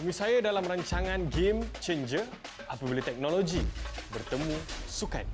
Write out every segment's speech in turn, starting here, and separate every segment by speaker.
Speaker 1: Temui saya dalam rancangan Game Changer apabila teknologi bertemu sukan.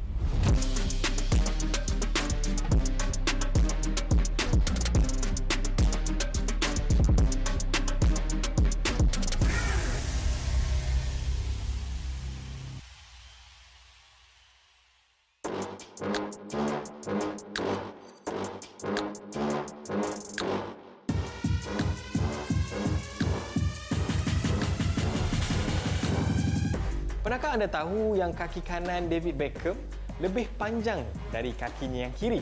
Speaker 1: Pernahkah anda tahu yang kaki kanan David Beckham lebih panjang dari kakinya yang kiri?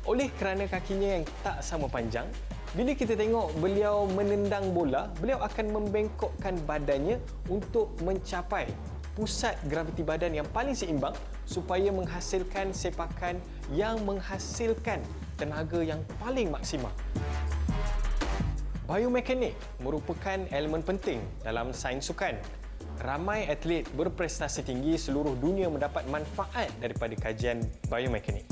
Speaker 1: Oleh kerana kakinya yang tak sama panjang, bila kita tengok beliau menendang bola, beliau akan membengkokkan badannya untuk mencapai pusat graviti badan yang paling seimbang supaya menghasilkan sepakan yang menghasilkan tenaga yang paling maksimal. Biomekanik merupakan elemen penting dalam sains sukan. Ramai atlet berprestasi tinggi seluruh dunia mendapat manfaat daripada kajian biomekanik.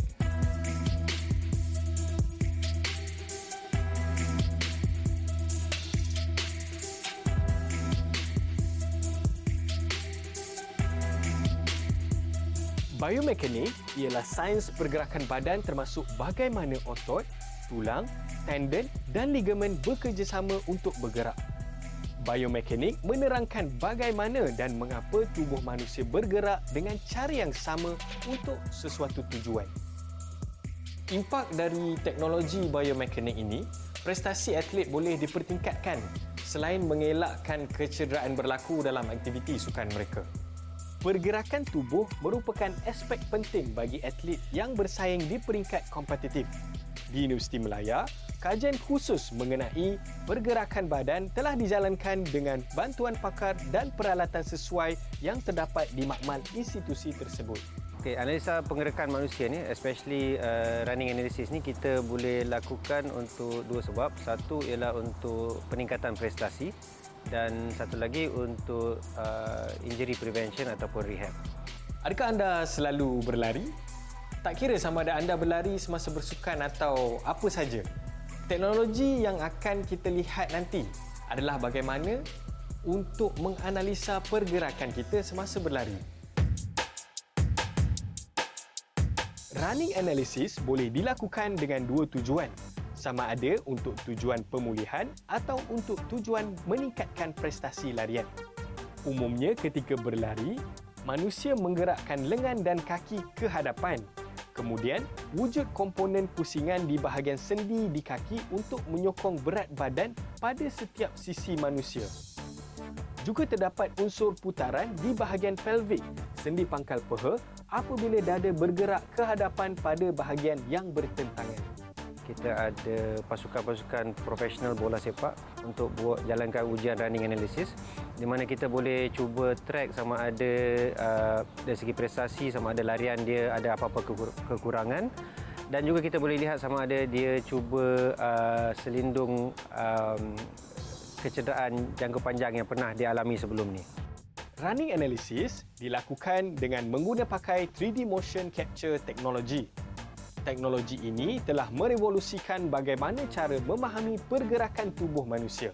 Speaker 1: Biomekanik ialah sains pergerakan badan termasuk bagaimana otot, tulang, tendon dan ligamen bekerjasama untuk bergerak. Biomekanik menerangkan bagaimana dan mengapa tubuh manusia bergerak dengan cara yang sama untuk sesuatu tujuan. Impak dari teknologi biomekanik ini, prestasi atlet boleh dipertingkatkan selain mengelakkan kecederaan berlaku dalam aktiviti sukan mereka. Pergerakan tubuh merupakan aspek penting bagi atlet yang bersaing di peringkat kompetitif. Di Universiti Melaya, kajian khusus mengenai pergerakan badan telah dijalankan dengan bantuan pakar dan peralatan sesuai yang terdapat di makmal institusi tersebut.
Speaker 2: Okay, analisa penggerakan manusia ni, especially running analysis ni, kita boleh lakukan untuk dua sebab. Satu ialah untuk peningkatan prestasi dan satu lagi untuk injury prevention ataupun rehab.
Speaker 1: Adakah anda selalu berlari? Tak kira sama ada anda berlari semasa bersukan atau apa saja. Teknologi yang akan kita lihat nanti adalah bagaimana untuk menganalisa pergerakan kita semasa berlari. Running analysis boleh dilakukan dengan dua tujuan, sama ada untuk tujuan pemulihan atau untuk tujuan meningkatkan prestasi larian. Umumnya ketika berlari, manusia menggerakkan lengan dan kaki ke hadapan. Kemudian, wujud komponen pusingan di bahagian sendi di kaki untuk menyokong berat badan pada setiap sisi manusia. Juga terdapat unsur putaran di bahagian pelvik, sendi pangkal peha apabila dada bergerak ke hadapan pada bahagian yang bertentangan.
Speaker 2: Kita ada pasukan-pasukan profesional bola sepak untuk buat jalankan ujian running analysis di mana kita boleh cuba track sama ada dari segi prestasi, sama ada larian dia ada apa-apa kekurangan, dan juga kita boleh lihat sama ada dia cuba selindung kecederaan jangka panjang yang pernah dialami sebelum ni.
Speaker 1: Running analysis dilakukan dengan menggunakan pakai 3D motion capture technology. Teknologi ini telah merevolusikan bagaimana cara memahami pergerakan tubuh manusia.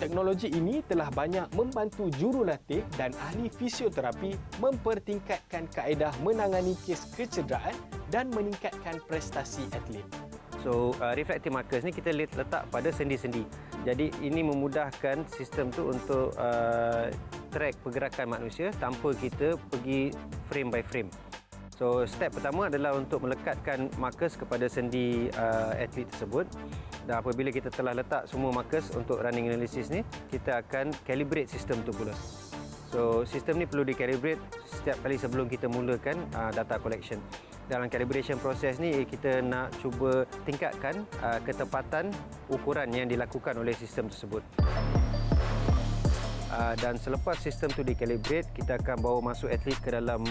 Speaker 1: Teknologi ini telah banyak membantu jurulatih dan ahli fisioterapi mempertingkatkan kaedah menangani kes kecederaan dan meningkatkan prestasi atlet.
Speaker 2: So, reflective markers ni kita letak pada sendi-sendi. Jadi, ini memudahkan sistem tu untuk track pergerakan manusia tanpa kita pergi frame by frame. So, step pertama adalah untuk melekatkan markers kepada sendi atlet tersebut. Dan apabila kita telah letak semua markers untuk running analysis ni, kita akan calibrate sistem tu pula. So, sistem ni perlu di-calibrate setiap kali sebelum kita mulakan data collection. Dalam calibration proses ni, kita nak cuba tingkatkan ketepatan ukuran yang dilakukan oleh sistem tersebut. Dan selepas sistem tu di-calibrate, kita akan bawa masuk atlet ke dalam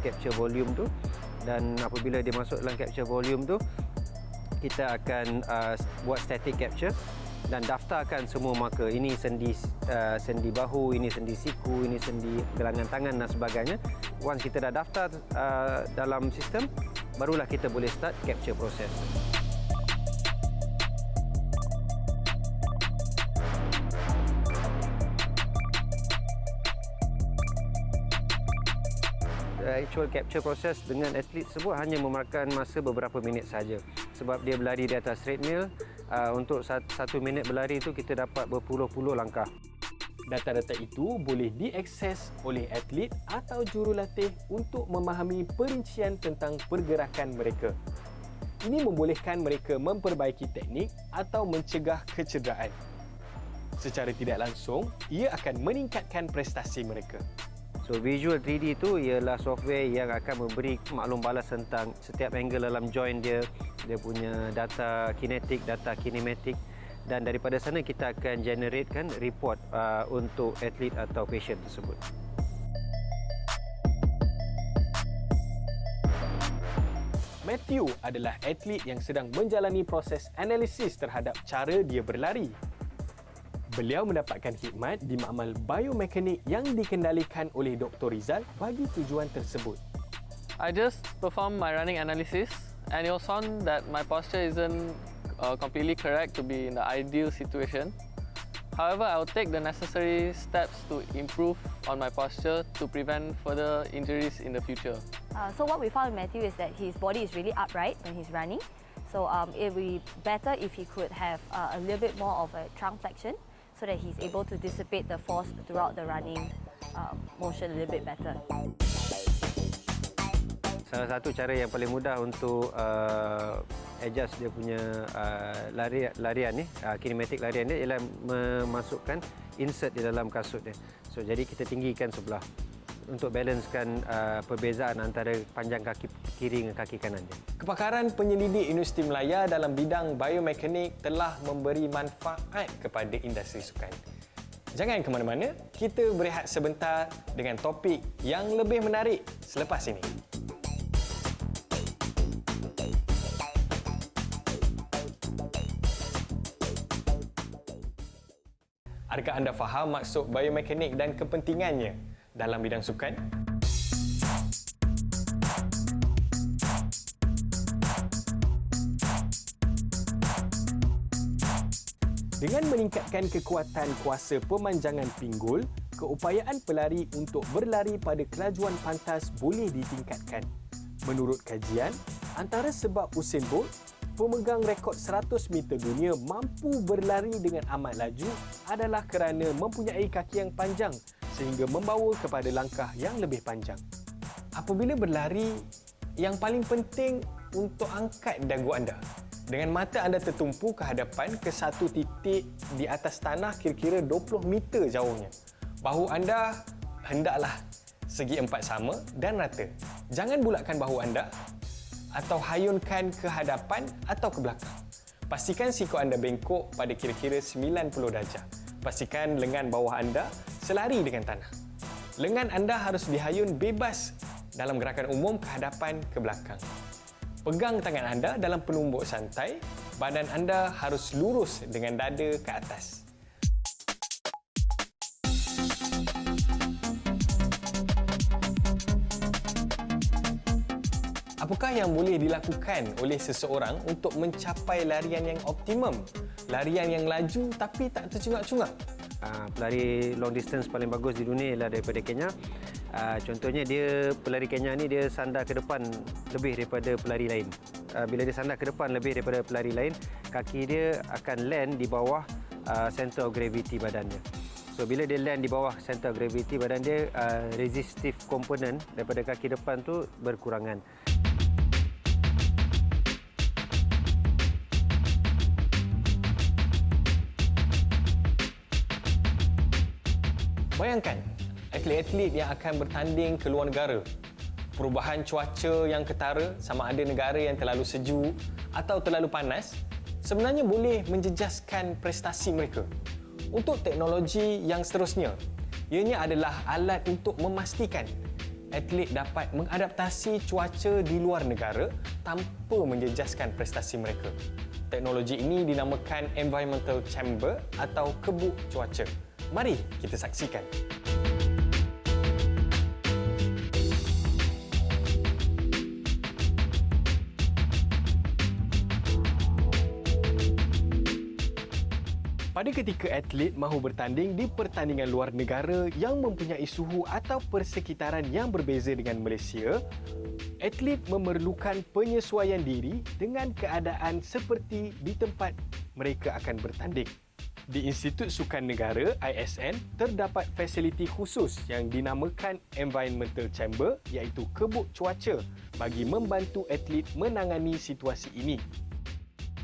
Speaker 2: capture volume tu, dan apabila dia masuk dalam capture volume tu, kita akan buat static capture dan daftarkan semua marker. Ini sendi bahu, ini sendi siku, ini sendi gelangan tangan dan sebagainya. Once kita dah daftar dalam sistem, barulah kita boleh start capture proses. actual capture proses dengan atlet tersebut hanya memakan masa beberapa minit saja. Sebab dia berlari di atas treadmill, untuk 1 minit berlari itu kita dapat berpuluh-puluh langkah.
Speaker 1: Data-data itu boleh diakses oleh atlet atau jurulatih untuk memahami perincian tentang pergerakan mereka. Ini membolehkan mereka memperbaiki teknik atau mencegah kecederaan. Secara tidak langsung, ia akan meningkatkan prestasi mereka.
Speaker 2: So Visual 3D itu ialah software yang akan memberi maklum balas tentang setiap angle dalam joint dia, dia punya data kinetik, data kinematik, dan daripada sana kita akan generatekan report untuk atlet atau patient tersebut.
Speaker 1: Matthew adalah atlet yang sedang menjalani proses analisis terhadap cara dia berlari. Beliau mendapatkan khidmat di makmal biomekanik yang dikendalikan oleh Dr. Rizal bagi tujuan tersebut.
Speaker 3: I just performed my running analysis and it was found that my posture isn't completely correct to be in the ideal situation. However, I will take the necessary steps to improve on my posture to prevent further injuries in the future.
Speaker 4: So what we found in Matthew is that his body is really upright when he's running. So it would be better if he could have a little bit more of a trunk flexion so that he's able to dissipate the force throughout the running motion a little bit better.
Speaker 2: Salah satu cara yang paling mudah untuk adjust dia punya larian ni, kinematik larian dia ialah memasukkan insert di dalam kasut dia. So jadi kita tinggikan sebelah untuk balancekan perbezaan antara panjang kaki kiri dengan kaki kanan dia.
Speaker 1: Kepakaran penyelidik Universiti Melaya dalam bidang biomekanik telah memberi manfaat kepada industri sukan. Jangan ke mana-mana, kita berehat sebentar dengan topik yang lebih menarik selepas ini. Adakah anda faham maksud biomekanik dan kepentingannya dalam bidang sukan? Dengan meningkatkan kekuatan kuasa pemanjangan pinggul, keupayaan pelari untuk berlari pada kelajuan pantas boleh ditingkatkan. Menurut kajian, antara sebab Usain Bolt, pemegang rekod 100 meter dunia, mampu berlari dengan amat laju adalah kerana mempunyai kaki yang panjang sehingga membawa kepada langkah yang lebih panjang. Apabila berlari, yang paling penting untuk angkat dagu anda. Dengan mata anda tertumpu ke hadapan ke satu titik di atas tanah kira-kira 20 meter jauhnya. Bahu anda hendaklah segi empat sama dan rata. Jangan bulatkan bahu anda atau hayunkan ke hadapan atau ke belakang. Pastikan siku anda bengkok pada kira-kira 90 darjah. Pastikan lengan bawah anda selari dengan tanah. Lengan anda harus dihayun bebas dalam gerakan umum ke hadapan ke belakang. Pegang tangan anda dalam penumbuk santai, badan anda harus lurus dengan dada ke atas. Apakah yang boleh dilakukan oleh seseorang untuk mencapai larian yang optimum? Larian yang laju tapi tak tercungak-cungak?
Speaker 2: Pelari long distance paling bagus di dunia ialah daripada Kenya. Contohnya pelari Kenya ni dia sandar ke depan lebih daripada pelari lain. Bila dia sandar ke depan lebih daripada pelari lain, kaki dia akan land di bawah center of gravity badan dia. So bila dia land di bawah center of gravity badan dia, resistive component daripada kaki depan tu berkurangan.
Speaker 1: Bayangkan, atlet-atlet yang akan bertanding ke luar negara. Perubahan cuaca yang ketara, sama ada negara yang terlalu sejuk atau terlalu panas, sebenarnya boleh menjejaskan prestasi mereka. Untuk teknologi yang seterusnya, ianya adalah alat untuk memastikan atlet dapat mengadaptasi cuaca di luar negara tanpa menjejaskan prestasi mereka. Teknologi ini dinamakan Environmental Chamber atau kebuk cuaca. Mari kita saksikan. Pada ketika atlet mahu bertanding di pertandingan luar negara yang mempunyai suhu atau persekitaran yang berbeza dengan Malaysia, atlet memerlukan penyesuaian diri dengan keadaan seperti di tempat mereka akan bertanding. Di Institut Sukan Negara ISN terdapat fasiliti khusus yang dinamakan Environmental Chamber iaitu kebuk cuaca bagi membantu atlet menangani situasi ini.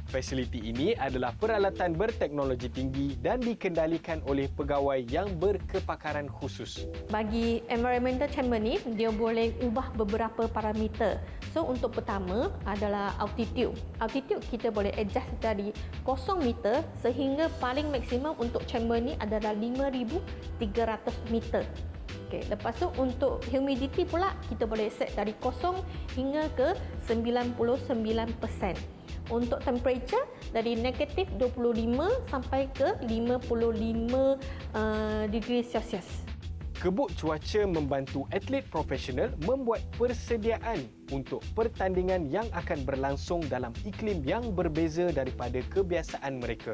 Speaker 1: Fasiliti ini adalah peralatan berteknologi tinggi dan dikendalikan oleh pegawai yang berkepakaran khusus.
Speaker 5: Bagi environmental chamber ni, dia boleh ubah beberapa parameter. So untuk pertama adalah altitude. Altitude kita boleh adjust dari 0 meter sehingga paling maksimum untuk chamber ni adalah 5,300 meter. Okay, lepas tu untuk humidity pula kita boleh set dari 0 hingga ke 99%. Untuk temperature dari negatif 25 sampai ke 55 degree Celsius.
Speaker 1: Kebuk cuaca membantu atlet profesional membuat persediaan untuk pertandingan yang akan berlangsung dalam iklim yang berbeza daripada kebiasaan mereka.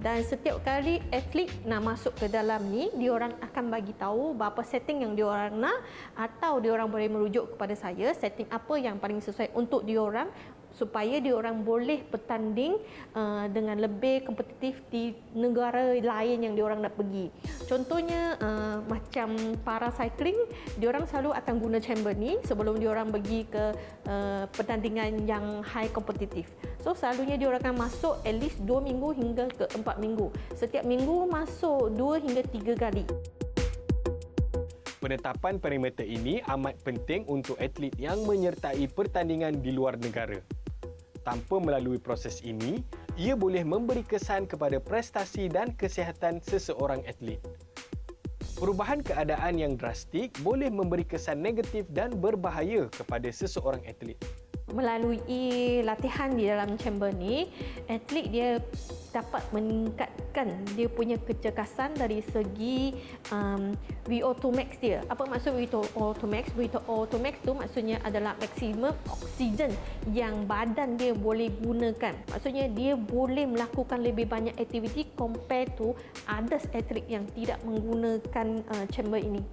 Speaker 5: Dan setiap kali atlet nak masuk ke dalam ni, diorang akan bagi tahu berapa setting yang diorang nak, atau diorang boleh merujuk kepada saya setting apa yang paling sesuai untuk diorang supaya diorang boleh bertanding dengan lebih kompetitif di negara lain yang diorang nak pergi. Contohnya macam para cycling, diorang selalu akan guna chamber ni sebelum diorang pergi ke pertandingan yang high kompetitif. So selalunya diorang akan masuk at least 2 minggu hingga ke 4 minggu. Setiap minggu masuk 2 hingga 3 kali.
Speaker 1: Penetapan parameter ini amat penting untuk atlet yang menyertai pertandingan di luar negara. Tanpa melalui proses ini, ia boleh memberi kesan kepada prestasi dan kesihatan seseorang atlet. Perubahan keadaan yang drastik boleh memberi kesan negatif dan berbahaya kepada seseorang atlet.
Speaker 5: Melalui latihan di dalam chamber ni, atlet dia dapat meningkatkan dia punya kecergasan dari segi VO2 max dia. Apa maksud VO2 max? VO2 max tu maksudnya adalah maksimum oksigen yang badan dia boleh gunakan. Maksudnya dia boleh melakukan lebih banyak aktiviti compare to others atlet yang tidak menggunakan chamber ini.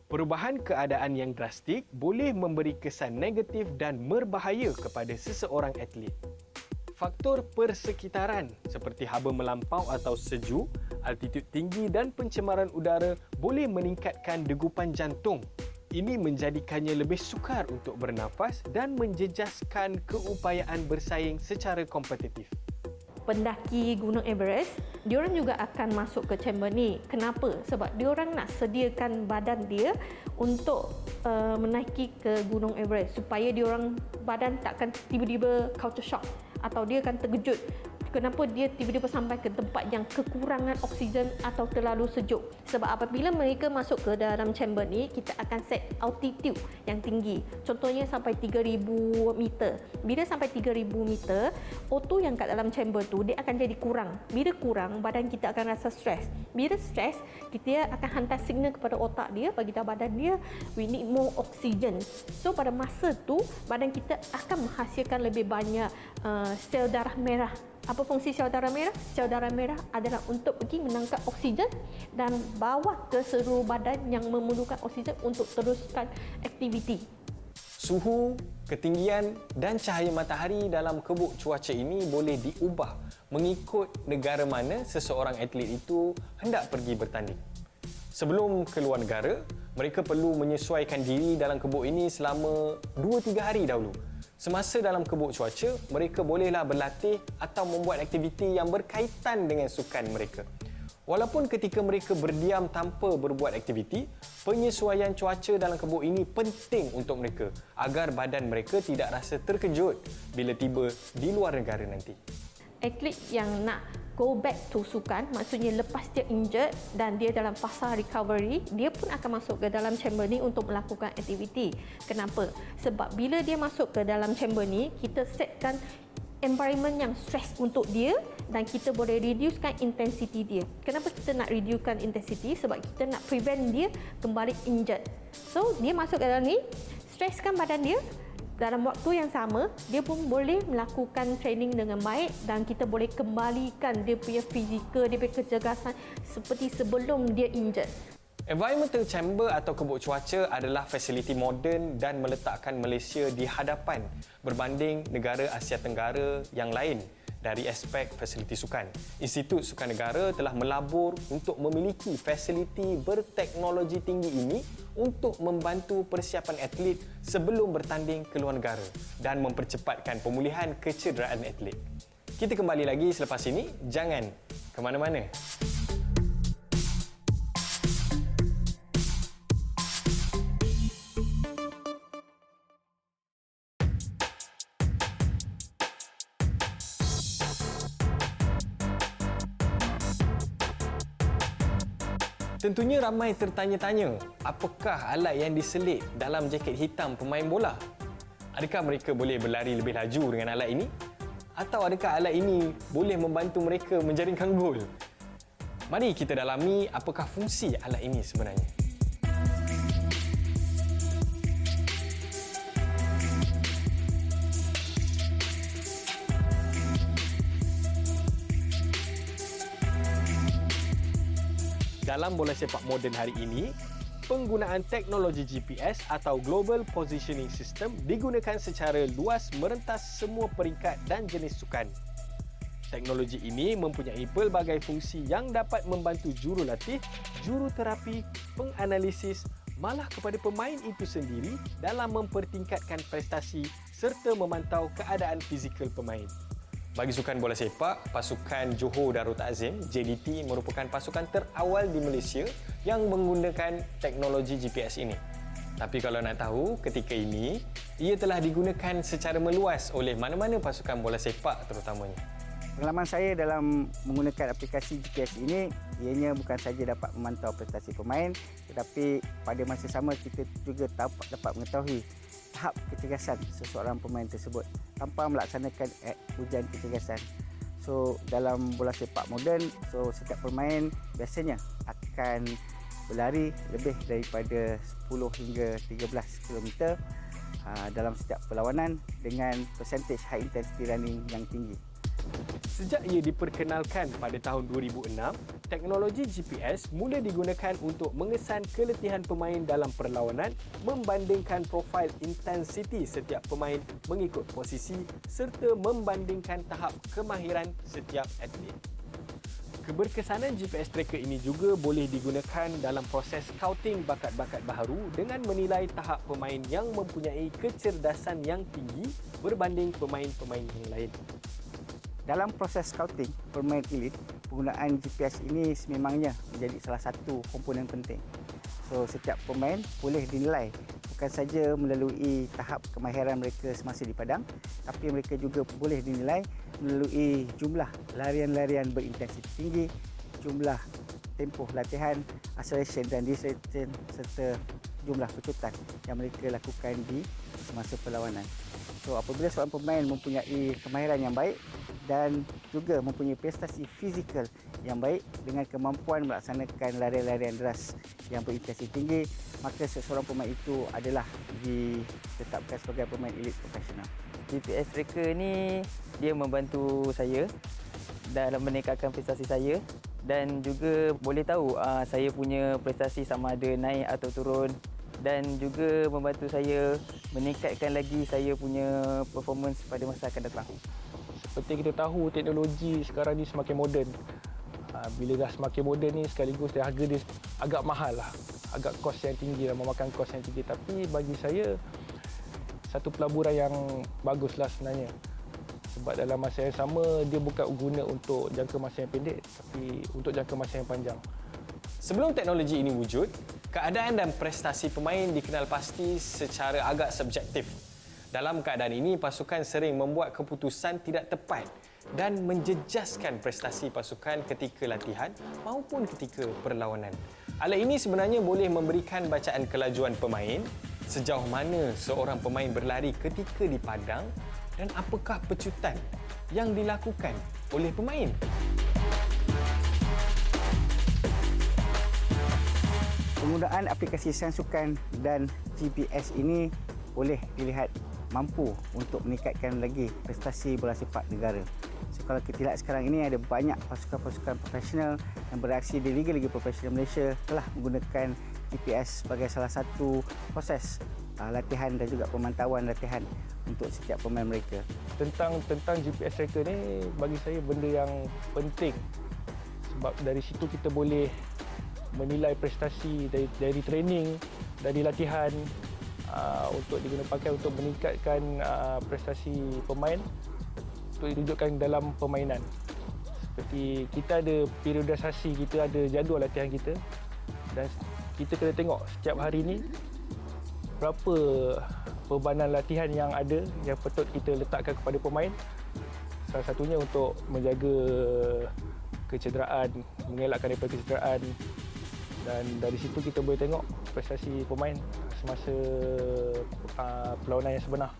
Speaker 1: Perubahan keadaan yang drastik boleh memberi kesan negatif dan berbahaya kepada seseorang atlet. Faktor persekitaran seperti haba melampau atau sejuk, altitud tinggi dan pencemaran udara boleh meningkatkan degupan jantung. Ini menjadikannya lebih sukar untuk bernafas dan menjejaskan keupayaan bersaing secara kompetitif.
Speaker 5: Pendaki Gunung Everest, diorang juga akan masuk ke chamber ni. Kenapa? Sebab diorang nak sediakan badan dia untuk menaiki ke Gunung Everest supaya diorang badan takkan tiba-tiba culture shock atau dia akan terkejut. Kenapa dia tiba-tiba sampai ke tempat yang kekurangan oksigen atau terlalu sejuk? Sebab apabila mereka masuk ke dalam chamber ni, kita akan set altitude yang tinggi. Contohnya sampai 3,000 meter. Bila sampai 3,000 meter, O2 yang kat dalam chamber tu dia akan jadi kurang. Bila kurang, badan kita akan rasa stres. Bila stres, kita akan hantar signal kepada otak dia, bagi tahu badan dia, we need more oxygen. So pada masa tu, badan kita akan menghasilkan lebih banyak sel darah merah. Apa fungsi sel darah merah? Sel darah merah adalah untuk pergi menangkap oksigen dan bawa ke seluruh badan yang memerlukan oksigen untuk teruskan aktiviti.
Speaker 1: Suhu, ketinggian dan cahaya matahari dalam kebuk cuaca ini boleh diubah mengikut negara mana seseorang atlet itu hendak pergi bertanding. Sebelum keluar negara, mereka perlu menyesuaikan diri dalam kebuk ini selama 2-3 hari dahulu. Semasa dalam kebuk cuaca, mereka bolehlah berlatih atau membuat aktiviti yang berkaitan dengan sukan mereka. Walaupun ketika mereka berdiam tanpa berbuat aktiviti, penyesuaian cuaca dalam kebuk ini penting untuk mereka agar badan mereka tidak rasa terkejut bila tiba di luar negara nanti.
Speaker 5: Atlet yang nak go back to sukan, maksudnya lepas dia injured dan dia dalam fasa recovery, dia pun akan masuk ke dalam chamber ni untuk melakukan aktiviti. Kenapa? Sebab bila dia masuk ke dalam chamber ni, kita setkan environment yang stress untuk dia dan kita boleh reducekan intensity dia. Kenapa kita nak reducekan intensity? Sebab kita nak prevent dia kembali injured. So, dia masuk ke dalam ni, stresskan badan dia, dalam waktu yang sama, dia pun boleh melakukan training dengan baik dan kita boleh kembalikan dia punya fizikal, dia punya kecergasan seperti sebelum dia injured.
Speaker 1: Environmental Chamber atau Kebun Cuaca adalah fasiliti moden dan meletakkan Malaysia di hadapan berbanding negara Asia Tenggara yang lain dari aspek fasiliti sukan. Institut Sukan Negara telah melabur untuk memiliki fasiliti berteknologi tinggi ini untuk membantu persiapan atlet sebelum bertanding ke luar negara dan mempercepatkan pemulihan kecederaan atlet. Kita kembali lagi selepas ini, jangan ke mana-mana. Tentunya ramai tertanya-tanya, apakah alat yang diselit dalam jaket hitam pemain bola? Adakah mereka boleh berlari lebih laju dengan alat ini? Atau adakah alat ini boleh membantu mereka menjaringkan gol? Mari kita dalami apakah fungsi alat ini sebenarnya. Dalam bola sepak moden hari ini, penggunaan teknologi GPS atau Global Positioning System digunakan secara luas merentas semua peringkat dan jenis sukan. Teknologi ini mempunyai pelbagai fungsi yang dapat membantu jurulatih, juruterapi, penganalisis, malah kepada pemain itu sendiri dalam mempertingkatkan prestasi serta memantau keadaan fizikal pemain. Bagi sukan bola sepak, pasukan Johor Darul Ta'zim JDT merupakan pasukan terawal di Malaysia yang menggunakan teknologi GPS ini. Tapi kalau nak tahu, ketika ini ia telah digunakan secara meluas oleh mana-mana pasukan bola sepak terutamanya.
Speaker 6: Pengalaman saya dalam menggunakan aplikasi GPS ini, ianya bukan saja dapat memantau prestasi pemain, tetapi pada masa sama kita juga dapat mengetahui tahap kecergasan seseorang pemain tersebut tanpa melaksanakan ujian kecergasan. So dalam bola sepak moden, setiap pemain biasanya akan berlari lebih daripada 10 hingga 13 km dalam setiap perlawanan dengan percentage high intensity running yang tinggi.
Speaker 1: Sejak ia diperkenalkan pada tahun 2006, teknologi GPS mula digunakan untuk mengesan keletihan pemain dalam perlawanan, membandingkan profil intensiti setiap pemain mengikut posisi serta membandingkan tahap kemahiran setiap atlet. Keberkesanan GPS tracker ini juga boleh digunakan dalam proses scouting bakat-bakat baharu dengan menilai tahap pemain yang mempunyai kecerdasan yang tinggi berbanding pemain-pemain yang lain.
Speaker 6: Dalam proses scouting pemain elit, penggunaan GPS ini sememangnya menjadi salah satu komponen penting. So, setiap pemain boleh dinilai bukan saja melalui tahap kemahiran mereka semasa di padang, tapi mereka juga boleh dinilai melalui jumlah larian-larian berintensiti tinggi, jumlah tempoh latihan, acceleration dan deceleration serta jumlah kecutan yang mereka lakukan di semasa perlawanan. So, apabila seorang pemain mempunyai kemahiran yang baik dan juga mempunyai prestasi fizikal yang baik dengan kemampuan melaksanakan larian-larian deras yang berintensiti tinggi, maka seseorang pemain itu adalah ditetapkan sebagai pemain elit profesional.
Speaker 7: GPS tracker ni dia membantu saya dalam meningkatkan prestasi saya dan juga boleh tahu saya punya prestasi sama ada naik atau turun, dan juga membantu saya meningkatkan lagi saya punya performance pada masa akan datang.
Speaker 8: Seperti kita tahu, teknologi sekarang ni semakin moden. Bila dah semakin moden ni, sekaligus harga dia agak mahal lah. Agak kos yang tinggi lah, memakan kos yang tinggi. Tapi bagi saya, satu pelaburan yang baguslah sebenarnya. Sebab dalam masa yang sama, dia bukan guna untuk jangka masa yang pendek, tapi untuk jangka masa yang panjang.
Speaker 1: Sebelum teknologi ini wujud, keadaan dan prestasi pemain dikenal pasti secara agak subjektif. Dalam keadaan ini, pasukan sering membuat keputusan tidak tepat dan menjejaskan prestasi pasukan ketika latihan maupun ketika perlawanan. Alat ini sebenarnya boleh memberikan bacaan kelajuan pemain, sejauh mana seorang pemain berlari ketika di padang dan apakah pecutan yang dilakukan oleh pemain.
Speaker 6: Penggunaan aplikasi sains sukan dan GPS ini boleh dilihat mampu untuk meningkatkan lagi prestasi bola sepak negara. So, kalau kita lihat sekarang ini ada banyak pasukan-pasukan profesional yang beraksi di liga-liga profesional Malaysia telah menggunakan GPS sebagai salah satu proses latihan dan juga pemantauan latihan untuk setiap pemain mereka.
Speaker 8: Tentang GPS tracker ni bagi saya benda yang penting, sebab dari situ kita boleh menilai prestasi dari training, dari latihan untuk digunakan untuk meningkatkan prestasi pemain untuk didudukkan dalam permainan. Seperti kita ada periodisasi, kita ada jadual latihan kita dan kita kena tengok setiap hari ni berapa bebanan latihan yang ada yang patut kita letakkan kepada pemain. Salah satunya untuk menjaga kecederaan, mengelakkan daripada kecederaan, dan dari situ kita boleh tengok prestasi pemain semasa perlawanan yang sebenar.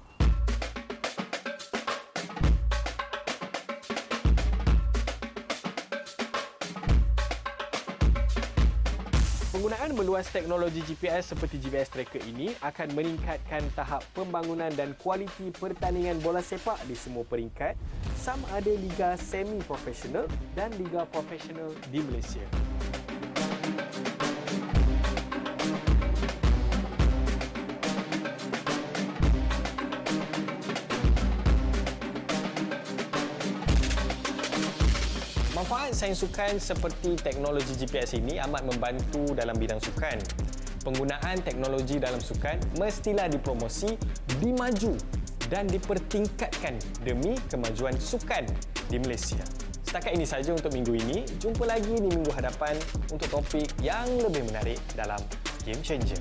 Speaker 1: Penggunaan meluas teknologi GPS seperti GPS tracker ini akan meningkatkan tahap pembangunan dan kualiti pertandingan bola sepak di semua peringkat, sama ada liga semi-profesional dan liga profesional di Malaysia. Manfaat sains sukan seperti teknologi GPS ini amat membantu dalam bidang sukan. Penggunaan teknologi dalam sukan mestilah dipromosi, dimaju dan dipertingkatkan demi kemajuan sukan di Malaysia. Setakat ini saja untuk minggu ini. Jumpa lagi di minggu hadapan untuk topik yang lebih menarik dalam Game Changer.